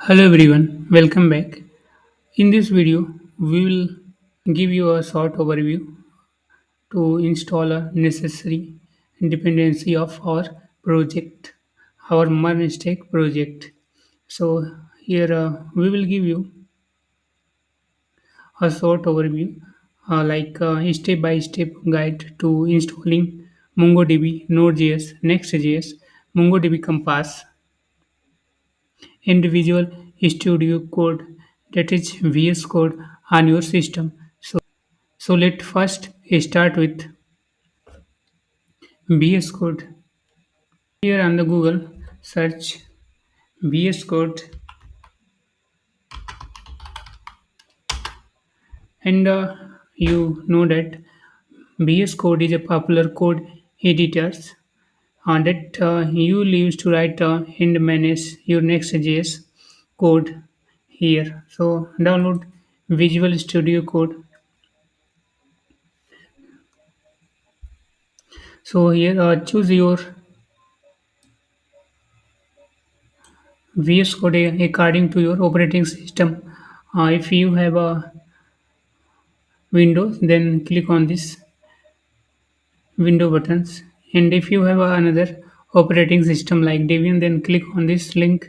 Hello everyone, welcome back. In this video, we will give you a short overview to install a necessary dependency of our project, our merge stack project. So here we will give you a short overview like step-by-step guide to installing MongoDB, Node.js, Next.js, MongoDB Compass, individual studio code, that is VS code on your system. So let's first start with VS code. Here on the Google, search VS code, and you know that VS code is a popular code editor that you use to write and manage your Next.js code here. So download Visual Studio Code. So here choose your VS Code according to your operating system. If you have a Windows, then click on this window buttons. And if you have another operating system like Debian, then click on this link.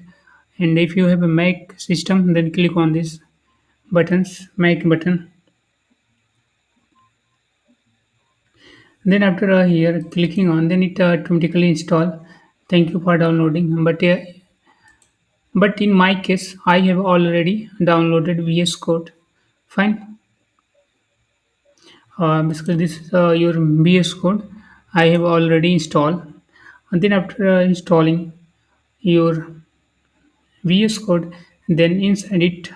And if you have a Mac system, then click on this buttons, Mac button. Then after here clicking on, then it automatically install. Thank you for downloading. But in my case, I have already downloaded VS Code. Fine. Basically, this is your VS Code. I have already installed. And then after installing your VS Code, then inside it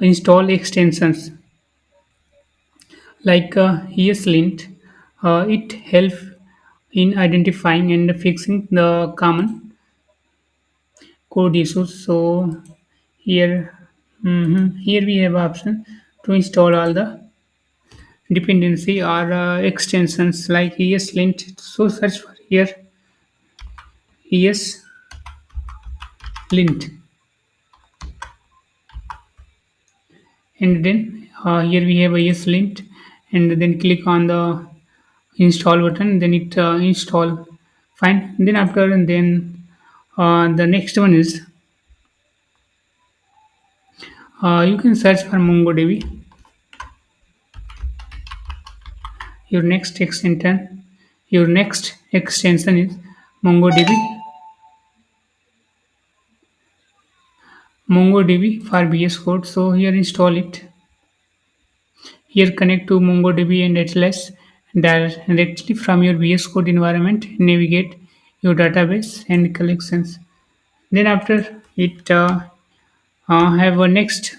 install extensions like ESLint. It helps in identifying and fixing the common code issues. So here, here we have option to install all the dependency or extensions like ESLint. So search for here ESLint, and then here we have a ESLint, and then click on the install button. Then it install. Fine. Then after and then the next one is you can search for MongoDB. Your next extension is MongoDB. MongoDB for VS Code. So here install it. Here connect to MongoDB and HLS directly from your VS Code environment. Navigate your database and collections. Then after it have a next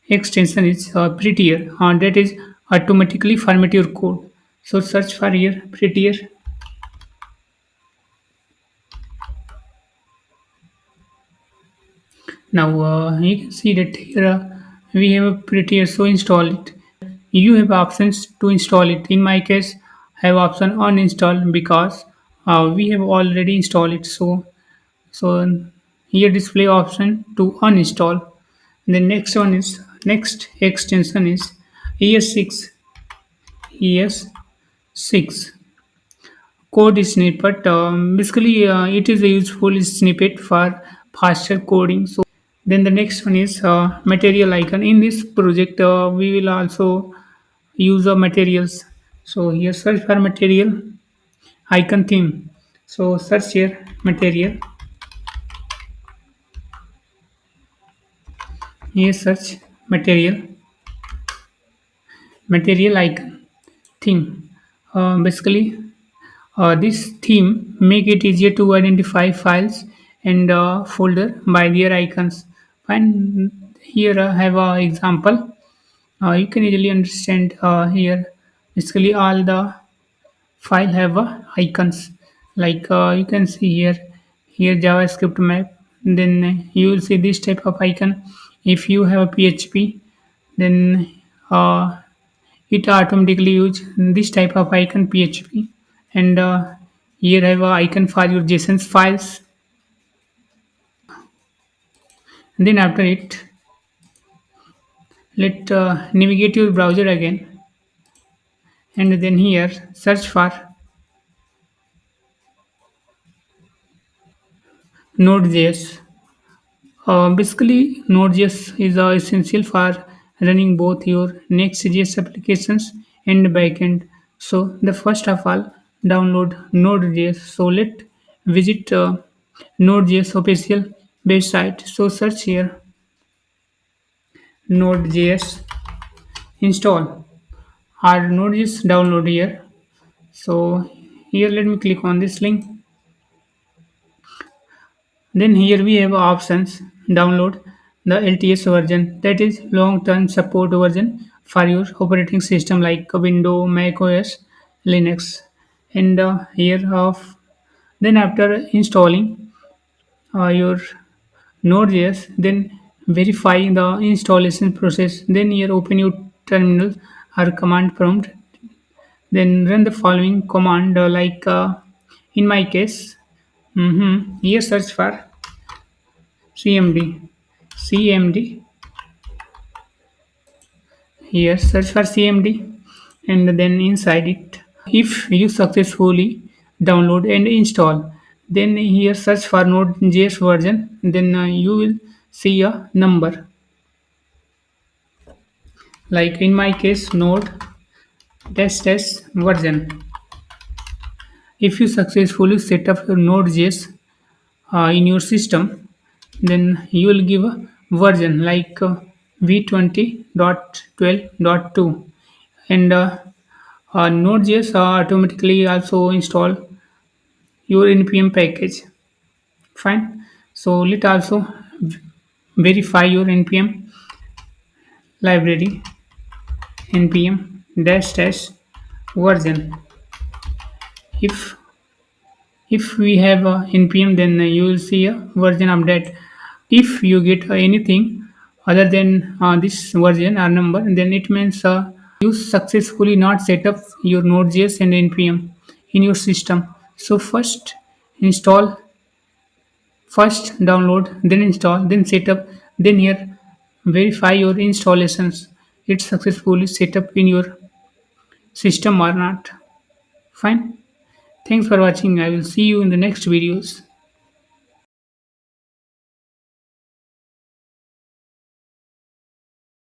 extension is prettier. That is automatically format your code. So search for here prettier. Now you can see that here we have a prettier. So install it. You have options to install it. In my case, I have option uninstall because we have already installed it. So here display option to uninstall. The next one is next extension is ES6. ES6 code snippet. Basically, it is a useful snippet for faster coding. So then the next one is material icon. In this project, we will also use materials. So here search for material icon theme. So search here material. Here search material icon theme. Basically, this theme make it easier to identify files and folder by their icons. Fine. Here I have an example. You can easily understand here. Basically, all the file have icons like you can see here JavaScript map. Then you will see this type of icon. If you have a PHP, then it automatically use this type of icon PHP. And here I have a icon for your JSON files. Then after it, let navigate your browser again, and then here search for Node.js. Basically, Node.js is essential for running both your Next.js applications and backend. So, the first of all, download Node.js. So, let visit Node.js official website. So, search here Node.js install or Node.js download here. So, here let me click on this link. Then here we have options download the LTS version, that is long term support version for your operating system like Windows, Mac OS, Linux. And here of then after installing your Node.js, then verify the installation process. Then here open your terminal or command prompt. Then run the following command in my case, here search for cmd here search for cmd and then inside it, if you successfully download and install, then here search for node.js version, then you will see a number, like in my case node dash dash version. If you successfully set up your node.js in your system, then you will give a version like v20.12.2, and Node.js automatically also install your npm package. Fine. So let also verify your npm library npm dash dash version. If we have npm, then you will see a version update. If you get anything other than this version or number, then it means you successfully not set up your node.js and npm in your system. So install first download, then install, then set up, then here verify your installations, it's successfully set up in your system or not. Fine. Thanks for watching. I will see you in the next videos.